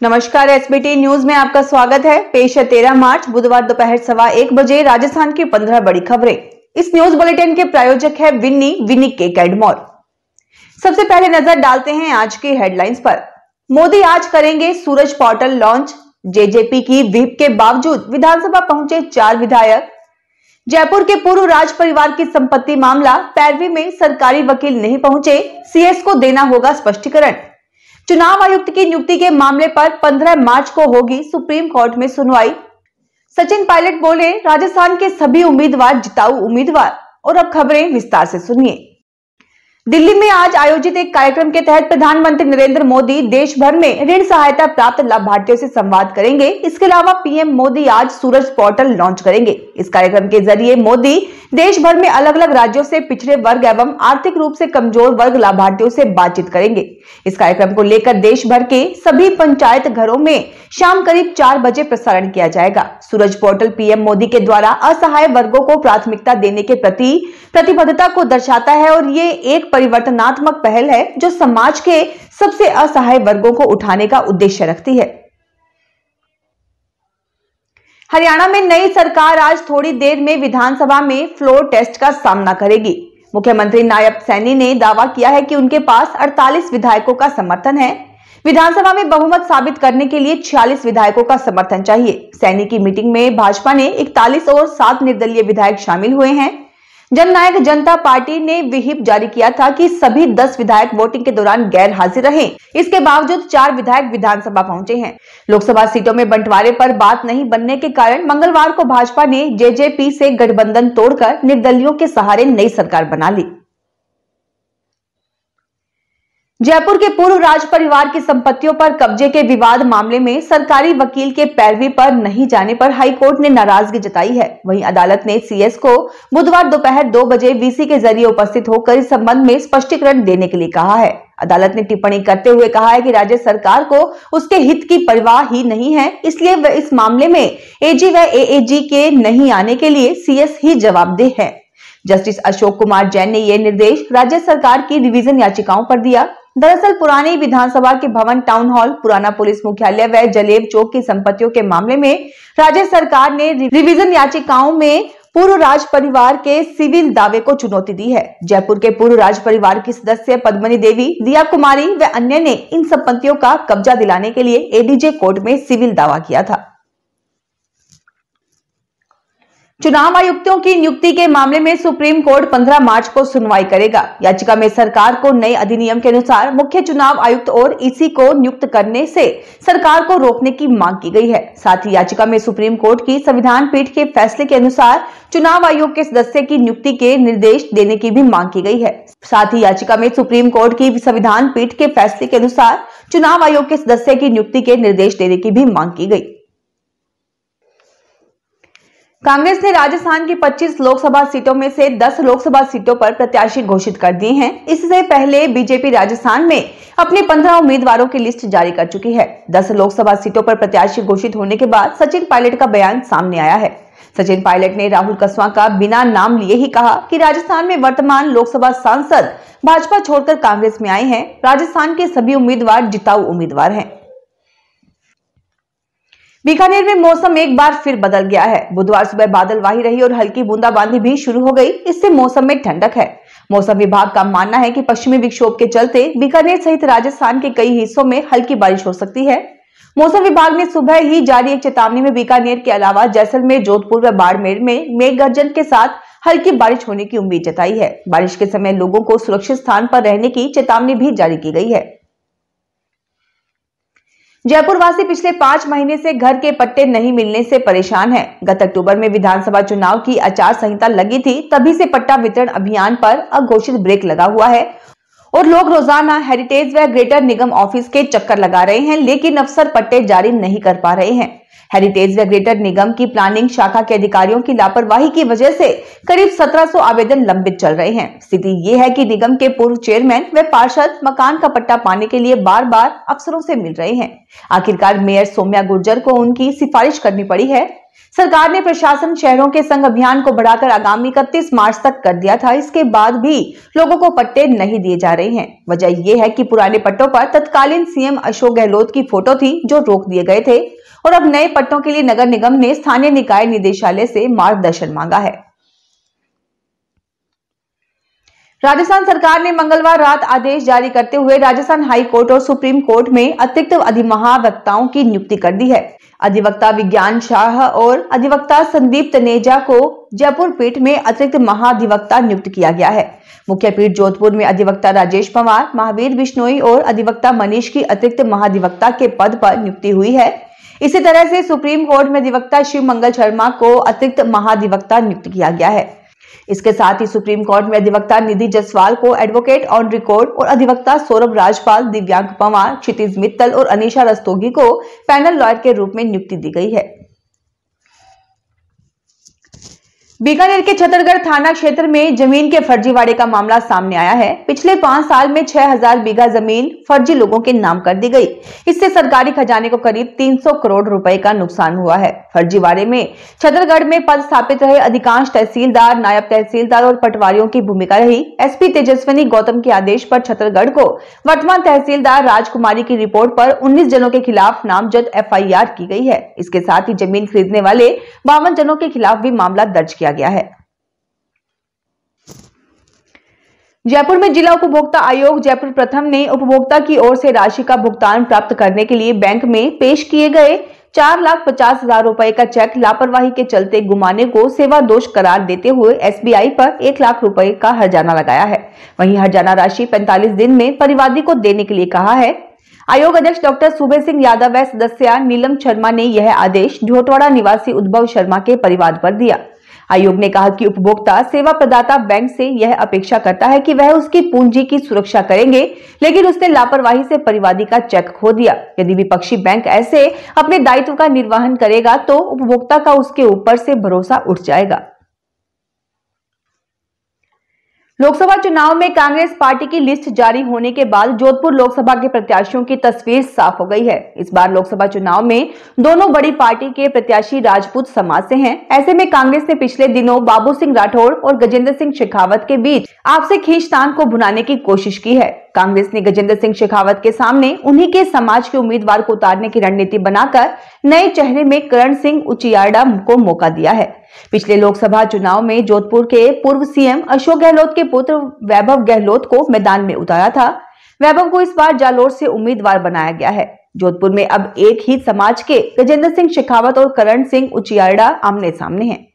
नमस्कार, SBT news में आपका स्वागत है। पेश है 13 मार्च बुधवार दोपहर 1:15 बजे राजस्थान की 15 बड़ी खबरें। इस न्यूज बुलेटिन के प्रायोजक है विन्नी केक एंड मोर। सबसे पहले नजर डालते हैं आज की हेडलाइंस पर। मोदी आज करेंगे सूरज पोर्टल लॉन्च। जेजेपी की व्हिप के बावजूद विधानसभा पहुंचे 4 विधायक। जयपुर के पूर्व राज परिवार की संपत्ति मामला, पैरवी में सरकारी वकील नहीं पहुंचे, सीएस को देना होगा स्पष्टीकरण। चुनाव आयुक्त की नियुक्ति के मामले पर 15 मार्च को होगी सुप्रीम कोर्ट में सुनवाई। सचिन पायलट बोले, राजस्थान के सभी उम्मीदवार जिताऊ उम्मीदवार। और अब खबरें विस्तार से सुनिए। दिल्ली में आज आयोजित एक कार्यक्रम के तहत प्रधानमंत्री नरेंद्र मोदी देश भर में ऋण सहायता प्राप्त लाभार्थियों से संवाद करेंगे। इसके अलावा पीएम मोदी आज सूरज पोर्टल लॉन्च करेंगे। इस कार्यक्रम के जरिए मोदी देश भर में अलग अलग राज्यों से पिछड़े वर्ग एवं आर्थिक रूप से कमजोर वर्ग लाभार्थियों से बातचीत करेंगे। इस कार्यक्रम को लेकर देश भर के सभी पंचायत घरों में शाम करीब 4 बजे प्रसारण किया जाएगा। सूरज पोर्टल पीएम मोदी के द्वारा असहाय वर्गों को प्राथमिकता देने के प्रति प्रतिबद्धता को दर्शाता है और ये एक परिवर्तनात्मक पहल है जो समाज के सबसे असहाय वर्गों को उठाने का उद्देश्य रखती है। हरियाणा में नई सरकार आज थोड़ी देर में विधानसभा में फ्लोर टेस्ट का सामना करेगी। मुख्यमंत्री नायब सैनी ने दावा किया है कि उनके पास 48 विधायकों का समर्थन है। विधानसभा में बहुमत साबित करने के लिए 46 विधायकों का समर्थन चाहिए। सैनी की मीटिंग में भाजपा ने 41 और 7 निर्दलीय विधायक शामिल हुए हैं। जननायक जनता पार्टी ने व्हिप जारी किया था कि सभी 10 विधायक वोटिंग के दौरान गैर हाजिर रहे। इसके बावजूद 4 विधायक विधानसभा पहुंचे हैं। लोकसभा सीटों में बंटवारे पर बात नहीं बनने के कारण मंगलवार को भाजपा ने जेजेपी से गठबंधन तोड़कर निर्दलियों के सहारे नई सरकार बना ली। जयपुर के पूर्व राज परिवार की संपत्तियों पर कब्जे के विवाद मामले में सरकारी वकील के पैरवी पर नहीं जाने पर हाईकोर्ट ने नाराजगी जताई है। वहीं अदालत ने सीएस को बुधवार दोपहर 2 बजे वीसी के जरिए उपस्थित होकर इस संबंध में स्पष्टीकरण देने के लिए कहा है। अदालत ने टिप्पणी करते हुए कहा है कि राज्य सरकार को उसके हित की परवाह ही नहीं है, इसलिए वह इस मामले में एजी व एएजी के नहीं आने के लिए सीएस ही जवाबदेह है। जस्टिस अशोक कुमार जैन ने यह निर्देश राज्य सरकार की रिवीजन याचिकाओं पर दिया। दरअसल पुरानी विधानसभा के भवन, टाउन हॉल, पुराना पुलिस मुख्यालय व जलेब चौक की संपत्तियों के मामले में राज्य सरकार ने रिवीजन याचिकाओं में पूर्व राज परिवार के सिविल दावे को चुनौती दी है। जयपुर के पूर्व राज परिवार की सदस्य पद्मनी देवी, दिया कुमारी व अन्य ने इन संपत्तियों का कब्जा दिलाने के लिए एडीजे कोर्ट में सिविल दावा किया था। चुनाव आयुक्तों की नियुक्ति के मामले में सुप्रीम कोर्ट 15 मार्च को सुनवाई करेगा। याचिका में सरकार को नए अधिनियम के अनुसार मुख्य चुनाव आयुक्त और ईसी को नियुक्त करने से सरकार को रोकने की मांग की गई है। साथ ही याचिका में सुप्रीम कोर्ट की संविधान पीठ के फैसले के अनुसार चुनाव आयोग के सदस्य की नियुक्ति के निर्देश देने की भी मांग की गई है। साथ ही याचिका में सुप्रीम कोर्ट की संविधान पीठ के फैसले के अनुसार चुनाव आयोग के सदस्य की नियुक्ति के निर्देश देने की भी मांग की गई। कांग्रेस ने राजस्थान की 25 लोकसभा सीटों में से 10 लोकसभा सीटों पर प्रत्याशी घोषित कर दिए हैं। इससे पहले बीजेपी राजस्थान में अपने 15 उम्मीदवारों की लिस्ट जारी कर चुकी है। 10 लोकसभा सीटों पर प्रत्याशी घोषित होने के बाद सचिन पायलट का बयान सामने आया है। सचिन पायलट ने राहुल कसवा का बिना नाम लिए ही कहा कि राजस्थान में वर्तमान लोकसभा सांसद भाजपा छोड़कर कांग्रेस में आए हैं। राजस्थान के सभी उम्मीदवार जिताऊ उम्मीदवार हैं। बीकानेर में मौसम एक बार फिर बदल गया है। बुधवार सुबह बादलवाही रही और हल्की बूंदाबांदी भी शुरू हो गई। इससे मौसम में ठंडक है। मौसम विभाग का मानना है कि पश्चिमी विक्षोभ के चलते बीकानेर सहित राजस्थान के कई हिस्सों में हल्की बारिश हो सकती है। मौसम विभाग ने सुबह ही जारी एक चेतावनी में बीकानेर के अलावा जैसलमेर, जोधपुर व बाड़मेर में मेघ गर्जन के साथ हल्की बारिश होने की उम्मीद जताई है। बारिश के समय लोगों को सुरक्षित स्थान पर रहने की चेतावनी भी जारी की गई है। जयपुर वासी पिछले 5 महीने से घर के पट्टे नहीं मिलने से परेशान हैं। गत अक्टूबर में विधानसभा चुनाव की आचार संहिता लगी थी, तभी से पट्टा वितरण अभियान पर अघोषित ब्रेक लगा हुआ है और लोग रोजाना हेरिटेज व ग्रेटर निगम ऑफिस के चक्कर लगा रहे हैं, लेकिन अफसर पट्टे जारी नहीं कर पा रहे हैं। हेरिटेज रेगुलेटर निगम की प्लानिंग शाखा के अधिकारियों की लापरवाही की वजह से करीब 1700 आवेदन लंबित चल रहे हैं। स्थिति ये है कि निगम के पूर्व चेयरमैन व पार्षद मकान का पट्टा पाने के लिए बार बार अफसरों से मिल रहे हैं। आखिरकार मेयर सौम्या गुर्जर को उनकी सिफारिश करनी पड़ी है। सरकार ने प्रशासन शहरों के संग अभियान को बढ़ाकर आगामी 31 मार्च तक कर दिया था। इसके बाद भी लोगों को पट्टे नहीं दिए जा रहे हैं। वजह यह है कि पुराने पट्टों पर तत्कालीन सीएम अशोक गहलोत की फोटो थी जो रोक दिए गए थे और अब नए पट्टों के लिए नगर निगम ने स्थानीय निकाय निदेशालय से मार्गदर्शन मांगा है। राजस्थान सरकार ने मंगलवार रात आदेश जारी करते हुए राजस्थान हाई कोर्ट और सुप्रीम कोर्ट में अतिरिक्त अधिमहाधिवक्ताओं की नियुक्ति कर दी है। अधिवक्ता विज्ञान शाह और अधिवक्ता संदीप तनेजा को जयपुर पीठ में अतिरिक्त महाधिवक्ता नियुक्त किया गया है। मुख्य पीठ जोधपुर में अधिवक्ता राजेश पवार, महावीर बिश्नोई और अधिवक्ता मनीष की अतिरिक्त महाधिवक्ता के पद पर नियुक्ति हुई है। इसी तरह से सुप्रीम कोर्ट में अधिवक्ता शिव मंगल शर्मा को अतिरिक्त महाधिवक्ता नियुक्त किया गया है। इसके साथ ही सुप्रीम कोर्ट में अधिवक्ता निधि जसवाल को एडवोकेट ऑन रिकॉर्ड और अधिवक्ता सौरभ राजपाल, दिव्यांग पवार, क्षितिज मित्तल और अनीशा रस्तोगी को पैनल लॉयर के रूप में नियुक्ति दी गई है। बीकानेर के छतरगढ़ थाना क्षेत्र में जमीन के फर्जीवाड़े का मामला सामने आया है। पिछले 5 साल में 6000 बीघा जमीन फर्जी लोगों के नाम कर दी गई। इससे सरकारी खजाने को करीब 300 करोड़ रुपए का नुकसान हुआ है। फर्जीवाड़े में छतरगढ़ में पद स्थापित रहे अधिकांश तहसीलदार, नायब तहसीलदार और पटवारियों की भूमिका रही। एसपी तेजस्विनी गौतम के आदेश पर छतरगढ़ को वर्तमान तहसीलदार राजकुमारी की रिपोर्ट पर 19 जनों के खिलाफ नामजद FIR की गई है। इसके साथ ही जमीन खरीदने वाले 52 जनों के खिलाफ भी मामला दर्ज किया गया है। जयपुर में जिला उपभोक्ता आयोग जयपुर प्रथम ने उपभोक्ता की ओर से राशि का भुगतान प्राप्त करने के लिए बैंक में पेश किए गए 4,50,000 रुपए का चेक लापरवाही के चलते गुमाने को सेवा दोष करार देते हुए SBI पर 1 लाख रुपए का हर्जाना लगाया है। वहीं हर्जाना राशि 45 दिन में परिवादी को देने के लिए कहा है। आयोग अध्यक्ष डॉक्टर सूबे सिंह यादव व सदस्य नीलम शर्मा ने यह आदेश ढोटवाड़ा निवासी उद्भव शर्मा के परिवाद पर दिया। आयोग ने कहा कि उपभोक्ता सेवा प्रदाता बैंक से यह अपेक्षा करता है कि वह उसकी पूंजी की सुरक्षा करेंगे, लेकिन उसने लापरवाही से परिवादी का चेक खो दिया। यदि विपक्षी बैंक ऐसे अपने दायित्व का निर्वहन करेगा तो उपभोक्ता का उसके ऊपर से भरोसा उठ जाएगा। लोकसभा चुनाव में कांग्रेस पार्टी की लिस्ट जारी होने के बाद जोधपुर लोकसभा के प्रत्याशियों की तस्वीर साफ हो गई है। इस बार लोकसभा चुनाव में दोनों बड़ी पार्टी के प्रत्याशी राजपूत समाज से हैं। ऐसे में कांग्रेस ने पिछले दिनों बाबू सिंह राठौड़ और गजेंद्र सिंह शेखावत के बीच आपसी खींचतान को भुनाने की कोशिश की है। कांग्रेस ने गजेंद्र सिंह शेखावत के सामने उन्हीं के समाज के उम्मीदवार को उतारने की रणनीति बनाकर नए चेहरे में करण सिंह उचियाड़ा को मौका दिया है। पिछले लोकसभा चुनाव में जोधपुर के पूर्व सीएम अशोक गहलोत के पुत्र वैभव गहलोत को मैदान में उतारा था। वैभव को इस बार जालोर से उम्मीदवार बनाया गया है। जोधपुर में अब एक ही समाज के गजेंद्र सिंह शेखावत और करण सिंह उचियाड़ा आमने सामने हैं।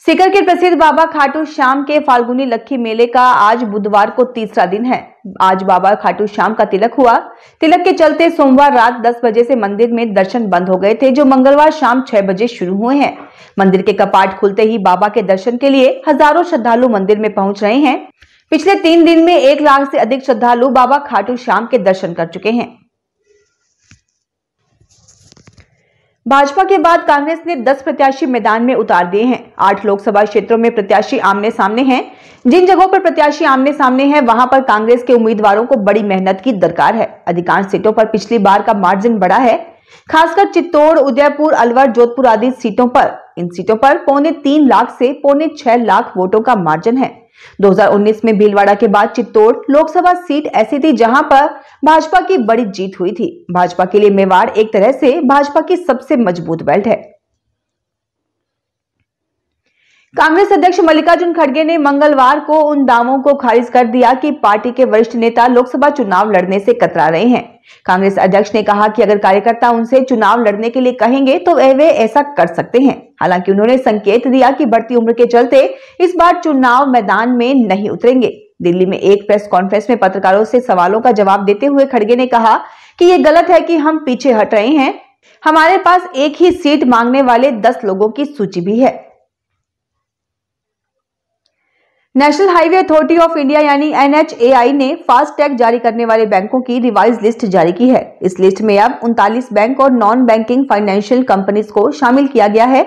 सीकर के प्रसिद्ध बाबा खाटू श्याम के फाल्गुनी लक्खी मेले का आज बुधवार को तीसरा दिन है। आज बाबा खाटू श्याम का तिलक हुआ। तिलक के चलते सोमवार रात 10 बजे से मंदिर में दर्शन बंद हो गए थे, जो मंगलवार शाम 6 बजे शुरू हुए हैं। मंदिर के कपाट खुलते ही बाबा के दर्शन के लिए हजारों श्रद्धालु मंदिर में पहुंच रहे हैं। पिछले 3 दिन में 1 लाख से अधिक श्रद्धालु बाबा खाटू श्याम के दर्शन कर चुके हैं। भाजपा के बाद कांग्रेस ने 10 प्रत्याशी मैदान में उतार दिए हैं। 8 लोकसभा क्षेत्रों में प्रत्याशी आमने सामने हैं। जिन जगहों पर प्रत्याशी आमने सामने हैं वहां पर कांग्रेस के उम्मीदवारों को बड़ी मेहनत की दरकार है। अधिकांश सीटों पर पिछली बार का मार्जिन बड़ा है, खासकर चित्तौड़, उदयपुर, अलवर, जोधपुर आदि सीटों पर। इन सीटों पर 3.25 लाख से 6.25 लाख वोटों का मार्जिन है। 2019 में भीलवाड़ा के बाद चित्तौड़ लोकसभा सीट ऐसी थी जहां पर भाजपा की बड़ी जीत हुई थी। भाजपा के लिए मेवाड़ एक तरह से भाजपा की सबसे मजबूत बेल्ट है। कांग्रेस अध्यक्ष मल्लिकार्जुन खड़गे ने मंगलवार को उन दावों को खारिज कर दिया कि पार्टी के वरिष्ठ नेता लोकसभा चुनाव लड़ने से कतरा रहे हैं। कांग्रेस अध्यक्ष ने कहा कि अगर कार्यकर्ता उनसे चुनाव लड़ने के लिए कहेंगे तो वे ऐसा कर सकते हैं। हालांकि उन्होंने संकेत दिया कि बढ़ती उम्र के चलते इस बार चुनाव मैदान में नहीं उतरेंगे। दिल्ली में एक प्रेस कॉन्फ्रेंस में पत्रकारों से सवालों का जवाब देते हुए खड़गे ने कहा कि यह गलत है कि हम पीछे हट रहे हैं। हमारे पास एक ही सीट मांगने वाले 10 लोगों की सूची भी है। National highway authority of India यानी NHAI ने फास्ट टैग जारी करने वाले बैंकों की रिवाइज लिस्ट जारी की है। इस लिस्ट में अब 39 बैंक और नॉन बैंकिंग फाइनेंशियल कंपनीज को शामिल किया गया है।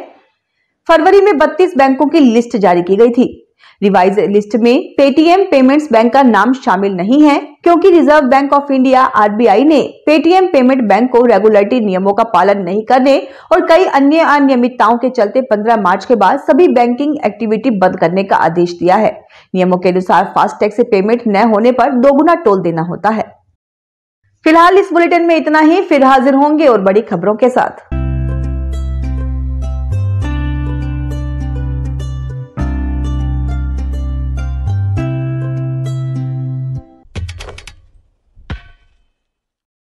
फरवरी में 32 बैंकों की लिस्ट जारी की गई थी। रिवाइज लिस्ट में पेटीएम पेमेंट्स बैंक का नाम शामिल नहीं है, क्योंकि reserve bank of India RBI ने पेटीएम पेमेंट बैंक को रेगुलेटरी नियमों का पालन नहीं करने और कई अन्य अनियमितताओं के चलते 15 मार्च के बाद सभी बैंकिंग एक्टिविटी बंद करने का आदेश दिया है। नियमों के अनुसार फास्टैग से पेमेंट न होने पर 2 गुना टोल देना होता है। फिलहाल इस बुलेटिन में इतना ही, फिर हाजिर होंगे और बड़ी खबरों के साथ।